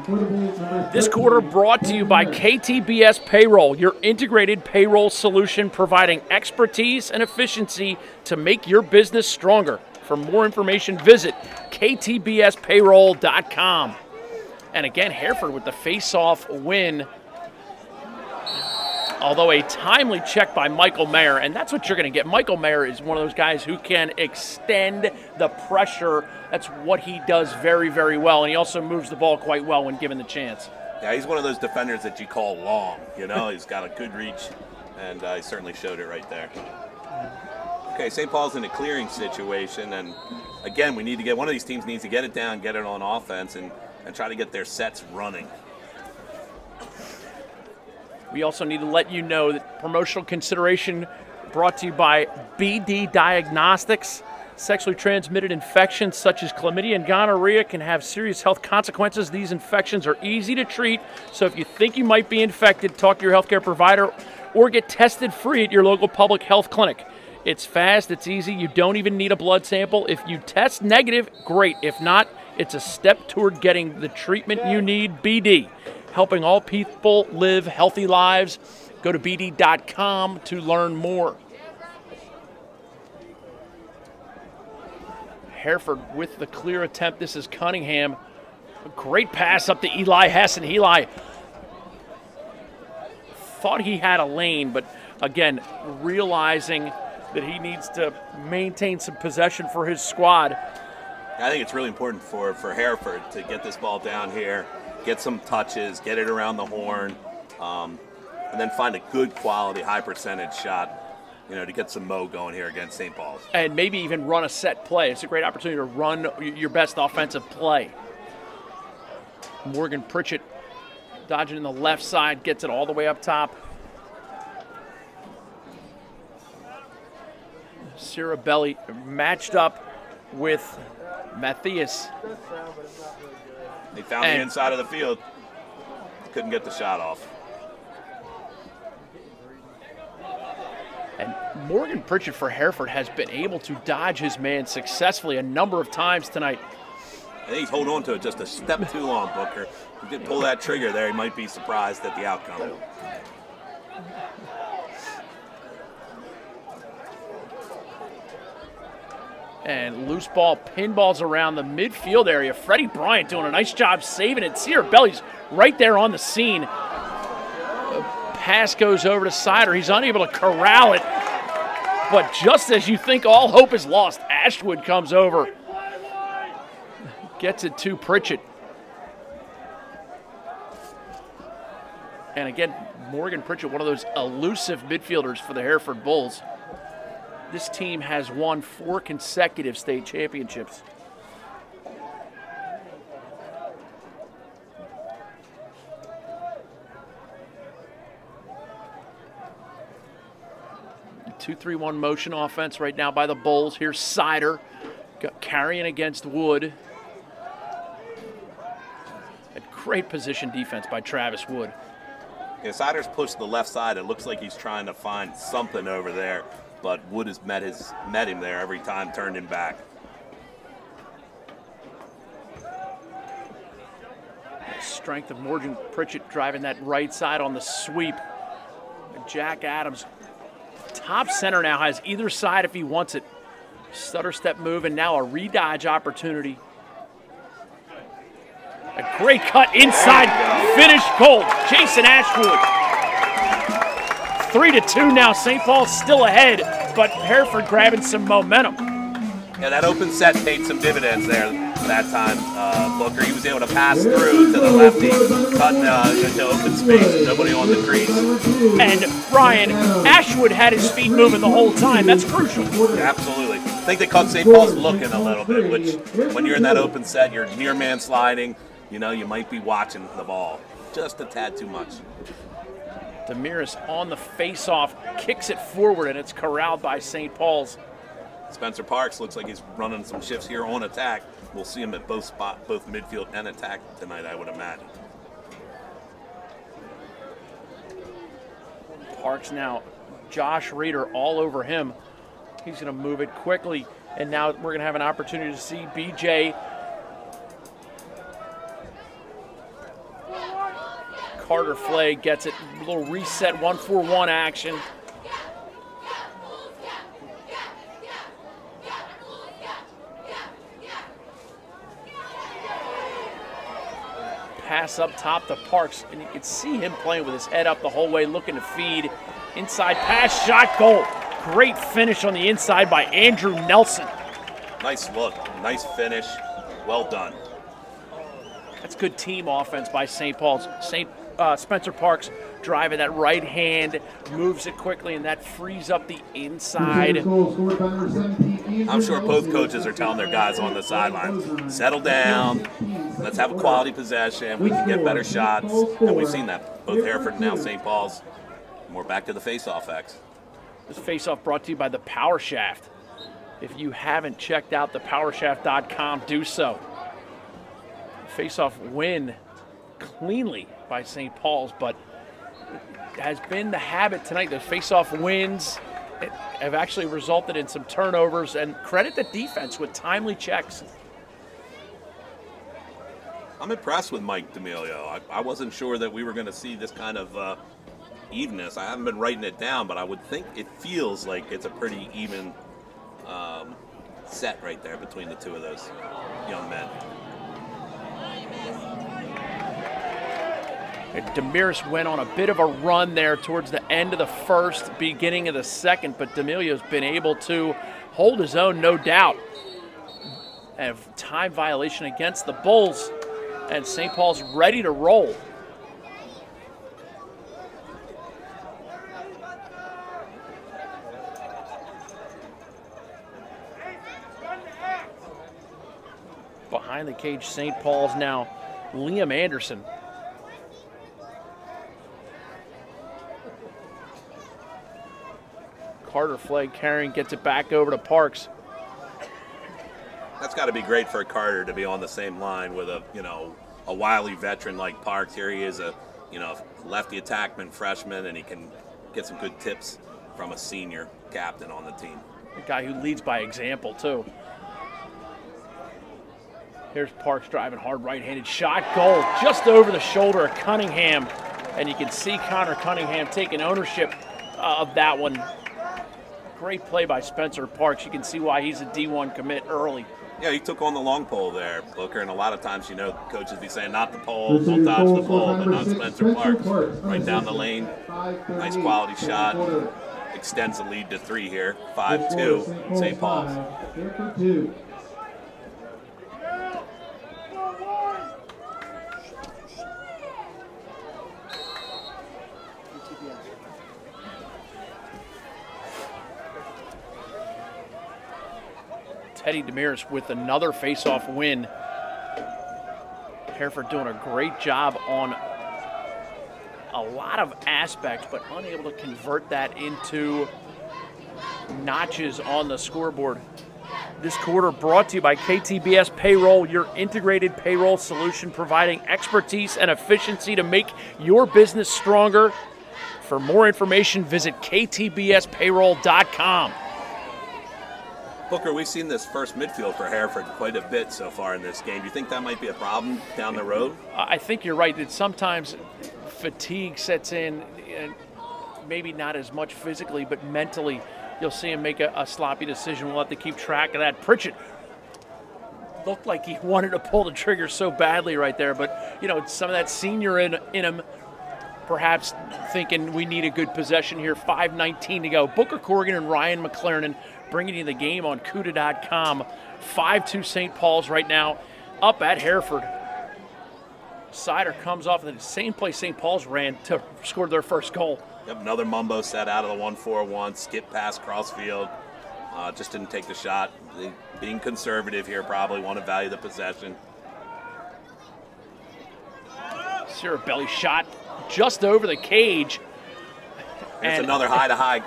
This quarter brought to you by KTBS Payroll, your integrated payroll solution providing expertise and efficiency to make your business stronger. For more information, visit ktbspayroll.com. And again, Hereford with the face-off win, although a timely check by Michael Mayer, and that's what you're going to get. Michael Mayer is one of those guys who can extend the pressure. That's what he does very, very well, and he also moves the ball quite well when given the chance. Yeah, he's one of those defenders that you call long, you know. He's got a good reach, and he certainly showed it right there. Okay, St. Paul's in a clearing situation, and again, we need to get, one of these teams needs to get it down, get it on offense, and try to get their sets running. We also need to let you know that promotional consideration brought to you by BD Diagnostics. Sexually transmitted infections such as chlamydia and gonorrhea can have serious health consequences. These infections are easy to treat, so if you think you might be infected, talk to your healthcare provider or get tested free at your local public health clinic. It's fast, it's easy, you don't even need a blood sample. If you test negative, great. If not, it's a step toward getting the treatment you need. BD, helping all people live healthy lives. Go to bd.com to learn more. Hereford with the clear attempt. This is Cunningham. A great pass up to Eli Hess, and Eli thought he had a lane, but again, realizing that he needs to maintain some possession for his squad. I think it's really important for Hereford to get this ball down here, get some touches, get it around the horn, and then find a good quality, high percentage shot, you know, to get some mo going here against St. Paul's. And maybe even run a set play. It's a great opportunity to run your best offensive play. Morgan Pritchett dodging in the left side, gets it all the way up top. Cirabelli matched up with Matthias. They found the inside of the field. Couldn't get the shot off. And Morgan Pritchett for Hereford has been able to dodge his man successfully a number of times tonight. I think he's holding on to it just a step too long, Booker. If he did pull that trigger there, he might be surprised at the outcome. And loose ball, pinballs around the midfield area. Freddie Bryant doing a nice job saving it. Cirabelli's right there on the scene. Pass goes over to Sider. He's unable to corral it. But just as you think all hope is lost, Ashwood comes over. Gets it to Pritchett. And again, Morgan Pritchett, one of those elusive midfielders for the Hereford Bulls. This team has won 4 consecutive state championships. The 2-3-1 motion offense right now by the Bulls. Here's Sider carrying against Wood. A great position defense by Travis Wood. Yeah, Sider's pushed the left side. It looks like he's trying to find something over there, but Wood has met him there every time, turned him back. The strength of Morgan Pritchett driving that right side on the sweep. Jack Adams, top center now, has either side if he wants it. Stutter step move, and now a redodge opportunity. A great cut inside, finished goal. Jason Ashwood. 3-2 now. St. Paul's still ahead, but Hereford grabbing some momentum. Yeah, that open set paid some dividends there that time. Booker, he was able to pass through to the lefty, cutting into open space, nobody on the crease. And Brian, Ashwood had his feet moving the whole time. That's crucial. Yeah, absolutely. I think they caught St. Paul's looking a little bit, which when you're in that open set, you're near man sliding, you know, you might be watching the ball just a tad too much. Demiris on the face-off, kicks it forward, and it's corralled by St. Paul's. Spencer Parks looks like he's running some shifts here on attack. We'll see him at both midfield and attack tonight, I would imagine. Parks now, Josh Reeder all over him. He's going to move it quickly, and now we're going to have an opportunity to see BJ Carter Flay gets it. A little reset 1-4-1 action. Pass up top to Parks, and you can see him playing with his head up the whole way, looking to feed. Inside pass, shot, goal. Great finish on the inside by Andrew Nelson. Nice look, nice finish, well done. That's good team offense by St. Paul's. Spencer Parks driving that right hand, moves it quickly, and that frees up the inside. I'm sure both coaches are telling their guys on the sideline, settle down, let's have a quality possession, we can get better shots, and we've seen that. Both Hereford and now St. Paul's. And we're back to the face-off X. This face-off brought to you by the Power Shaft. If you haven't checked out thepowershaft.com, do so. Face-off win cleanly by St. Paul's, but it has been the habit tonight. The face-off wins have actually resulted in some turnovers, and credit the defense with timely checks. I'm impressed with Mike D'Amelio. I wasn't sure that we were going to see this kind of evenness. I haven't been writing it down, but I would think it feels like it's a pretty even set right there between the two of those young men. Demiris went on a bit of a run there towards the end of the first, beginning of the second, but D'Amelio's been able to hold his own, no doubt. And time violation against the Bulls, and St. Paul's ready to roll. Behind the cage, St. Paul's now Liam Anderson. Carter Flay carrying, gets it back over to Parks. That's got to be great for Carter to be on the same line with a wily veteran like Parks. Here he is, a lefty attackman, freshman, and he can get some good tips from a senior captain on the team. A guy who leads by example too. Here's Parks driving hard, right-handed shot, goal, just over the shoulder of Cunningham, and you can see Connor Cunningham taking ownership of that one. Great play by Spencer Parks. You can see why he's a D1 commit early. Yeah, he took on the long pole there, Booker, and a lot of times, coaches be saying, not the pole, don't dodge the pole, but not Spencer Parks. Right down the lane, nice quality shot, extends the lead to 3 here, 5-2, St. Paul's. Teddy Demiris with another face-off win. Hereford doing a great job on a lot of aspects, but unable to convert that into notches on the scoreboard. This quarter brought to you by KTBS Payroll, your integrated payroll solution providing expertise and efficiency to make your business stronger. For more information, visit ktbspayroll.com. Booker, we've seen this first midfield for Hereford quite a bit so far in this game. Do you think that might be a problem down the road? I think you're right that sometimes fatigue sets in, and maybe not as much physically, but mentally you'll see him make a sloppy decision. We'll have to keep track of that. Pritchett looked like he wanted to pull the trigger so badly right there, but some of that senior in him, perhaps thinking we need a good possession here. 5:19 to go. Booker Corrigan and Ryan McLaren bringing you the game on CUDA.com. 5-2 St. Paul's right now, up at Hereford. Sider comes off the same place St. Paul's ran to score their first goal. Yep, another Mumbo set out of the 1-4-1, skip pass crossfield. Just didn't take the shot. Being conservative here, probably want to value the possession. Sarah belly shot just over the cage. It's another high-to-high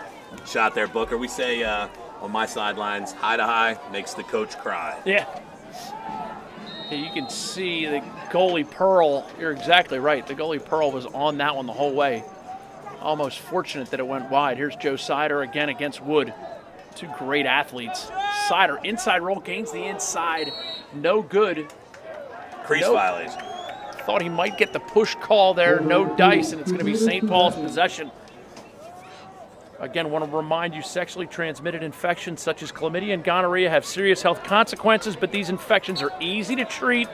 shot there, Booker. We say on my sidelines, high-to-high makes the coach cry. Yeah. You can see the goalie Pearl. You're exactly right. The goalie Pearl was on that one the whole way. Almost fortunate that it went wide. Here's Joe Sider again against Wood. Two great athletes. Sider, inside roll, gains the inside. No good. Crease violation. Thought he might get the push call there. No dice, and it's going to be St. Paul's possession. Again, want to remind you, sexually transmitted infections such as chlamydia and gonorrhea have serious health consequences, but these infections are easy to treat.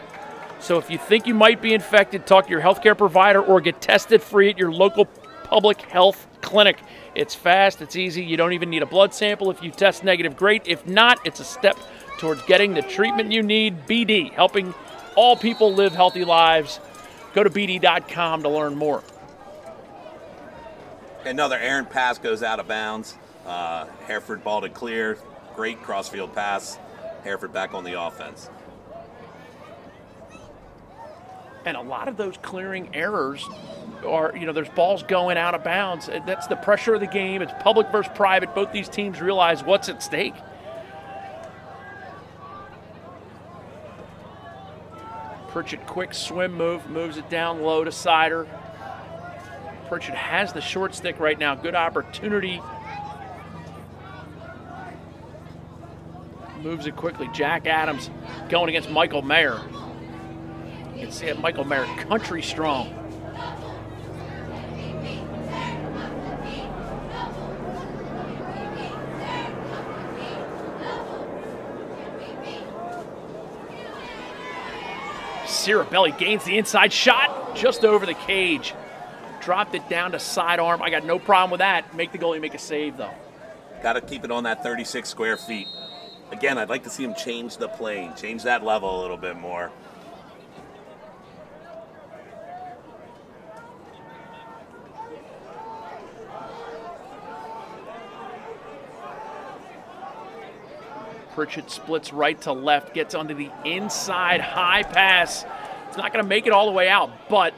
So if you think you might be infected, talk to your healthcare provider or get tested free at your local public health clinic. It's fast, it's easy, you don't even need a blood sample. If you test negative, great. If not, it's a step towards getting the treatment you need. BD, helping all people live healthy lives. Go to bd.com to learn more. Another errant pass goes out of bounds. Hereford ball to clear. Great crossfield pass. Hereford back on the offense. And a lot of those clearing errors are, there's balls going out of bounds. That's the pressure of the game. It's public versus private. Both these teams realize what's at stake. Pritchett, quick swim move, moves it down low to Sider. Pritchett has the short stick right now. Good opportunity. Moves it quickly. Jack Adams going against Michael Mayer. You can see it, Michael Mayer, country strong. Cirabelli gains the inside shot just over the cage. Dropped it down to sidearm. I got no problem with that. Make the goalie make a save, though. Got to keep it on that 36 square feet. Again, I'd like to see him change the plane, change that level a little bit more. Pritchett splits right to left, gets onto the inside high pass. It's not going to make it all the way out, but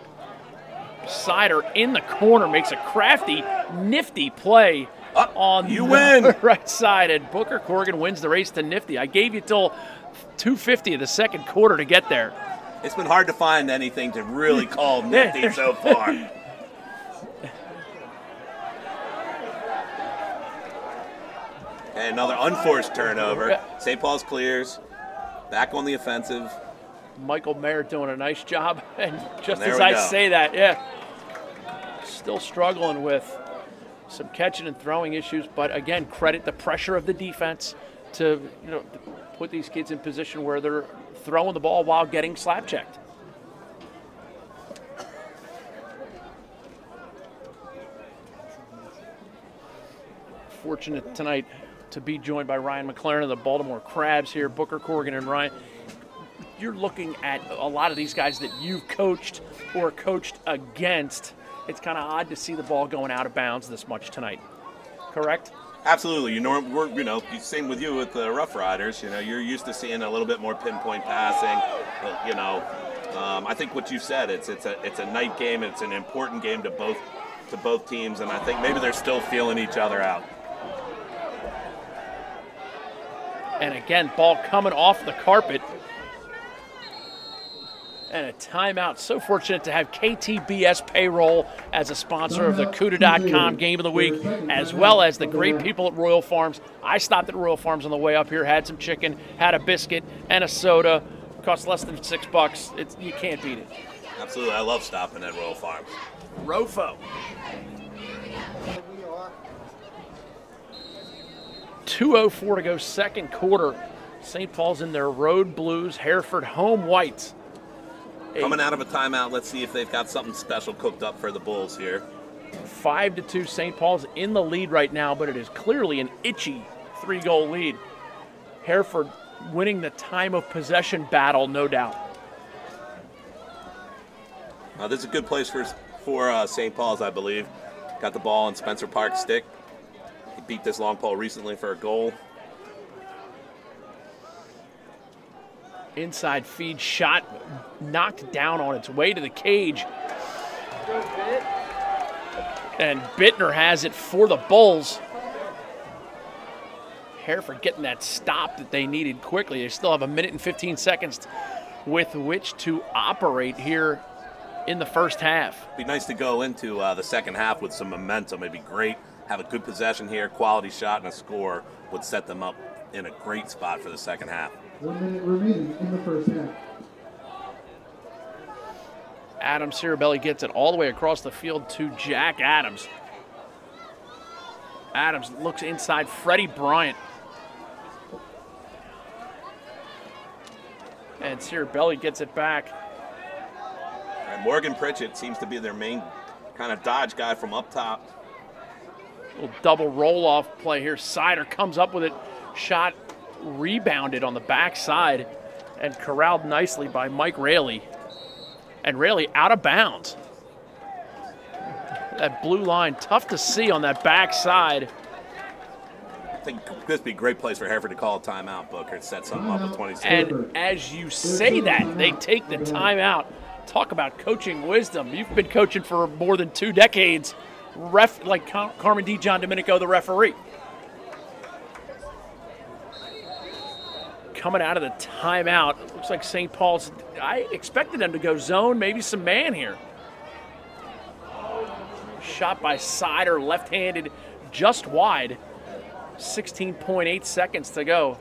Sider in the corner makes a crafty, nifty play on the right side, and Booker Corrigan wins the race to nifty. I gave you till 2:50 of the second quarter to get there. It's been hard to find anything to really call nifty so far. And another unforced turnover. St. Paul's clears, back on the offensive. Michael Mayer doing a nice job, and just as I say that, still struggling with some catching and throwing issues, but again, credit the pressure of the defense to put these kids in position where they're throwing the ball while getting slap checked. Fortunate tonight to be joined by Ryan McLaren of the Baltimore Crabs here. Booker Corrigan and Ryan, you're looking at a lot of these guys that you've coached or coached against. It's kind of odd to see the ball going out of bounds this much tonight, correct? Absolutely. Same with you with the Rough Riders. You're used to seeing a little bit more pinpoint passing. I think what you said, it's a night game. It's an important game to both teams, and I think maybe they're still feeling each other out. And again, ball coming off the carpet. And a timeout. So fortunate to have KTBS Payroll as a sponsor of the CUDA.com Game of the Week, as well as the great people at Royal Farms. I stopped at Royal Farms on the way up here, had some chicken, had a biscuit, and a soda. Cost less than $6. You can't beat it. Absolutely. I love stopping at Royal Farms. Rofo. 2:04 to go, second quarter. St. Paul's in their road blues, Hereford home whites. Coming out of a timeout, let's see if they've got something special cooked up for the Bulls here. 5-2, St. Paul's in the lead right now, but it is clearly an itchy 3-goal lead. Hereford winning the time of possession battle, no doubt. This is a good place for St. Paul's, I believe. Got the ball on Spencer Park's stick. He beat this long pole recently for a goal. Inside feed shot knocked down on its way to the cage. And Bittner has it for the Bulls. Hereford getting that stop that they needed quickly. They still have 1 minute and 15 seconds with which to operate here in the first half. Be nice to go into the second half with some momentum. It'd be great. Have a good possession here, quality shot, and a score would set them up in a great spot for the second half. 1 minute remaining in the first half. Adam Cirabelli gets it all the way across the field to Jack Adams. Adams looks inside Freddie Bryant. And Cirabelli gets it back. And Morgan Pritchett seems to be their main kind of dodge guy from up top. Little double roll-off play here. Sider comes up with it. Shot rebounded on the backside and corralled nicely by Mike Raley. And Raley out of bounds. That blue line, tough to see on that backside. I think this would be a great place for Hereford to call a timeout, Booker, and set something up with 26. And as you say that, they take the timeout. Talk about coaching wisdom. You've been coaching for more than 2 decades. Like Carmen D. John Domenico, the referee. Coming out of the timeout, it looks like St. Paul's, I expected them to go zone, maybe some man here. Shot by Sider, left-handed, just wide. 16.8 seconds to go.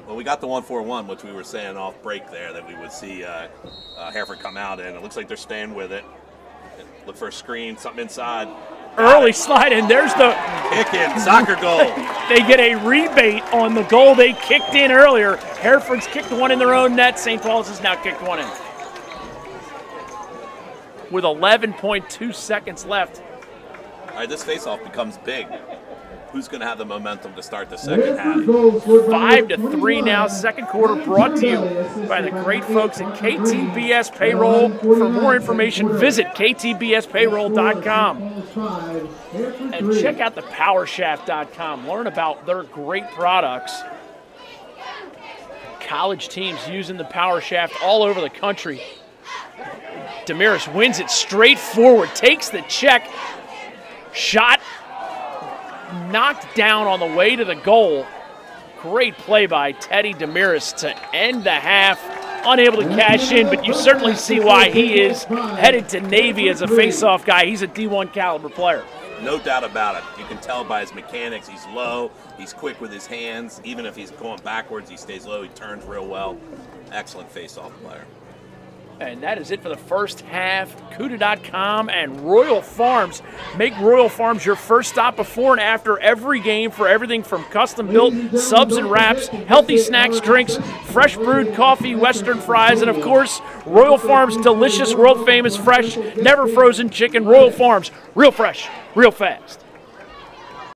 Well, we got the 1-4-1, which we were saying off break there, that we would see Hereford come out in. It looks like they're staying with it. Look for a screen, something inside. Early slide in. There's the kick in, soccer goal. They get a rebate on the goal they kicked in earlier. Hereford's kicked one in their own net. St. Paul's has now kicked one in. With 11.2 seconds left. All right, this faceoff becomes big. Who's going to have the momentum to start the second half? 5-3 now. Second quarter brought to you by the great folks at KTBS Payroll. For more information, visit ktbspayroll.com. And check out thepowershaft.com. Learn about their great products. College teams using the Power Shaft all over the country. Damaris wins it straight forward, takes the check. Shot knocked down on the way to the goal. Great play by Teddy Damaris to end the half. Unable to cash in, but you certainly see why he is headed to Navy as a face-off guy. He's a D1 caliber player. No doubt about it. You can tell by his mechanics. He's low. He's quick with his hands. Even if he's going backwards, he stays low. He turns real well. Excellent face-off player. And that is it for the first half. Cuda.com and Royal Farms. Make Royal Farms your first stop before and after every game for everything from custom-built subs and wraps, healthy snacks, drinks, fresh brewed coffee, Western fries, and, of course, Royal Farms' delicious, world-famous, fresh, never-frozen chicken. Royal Farms, real fresh, real fast.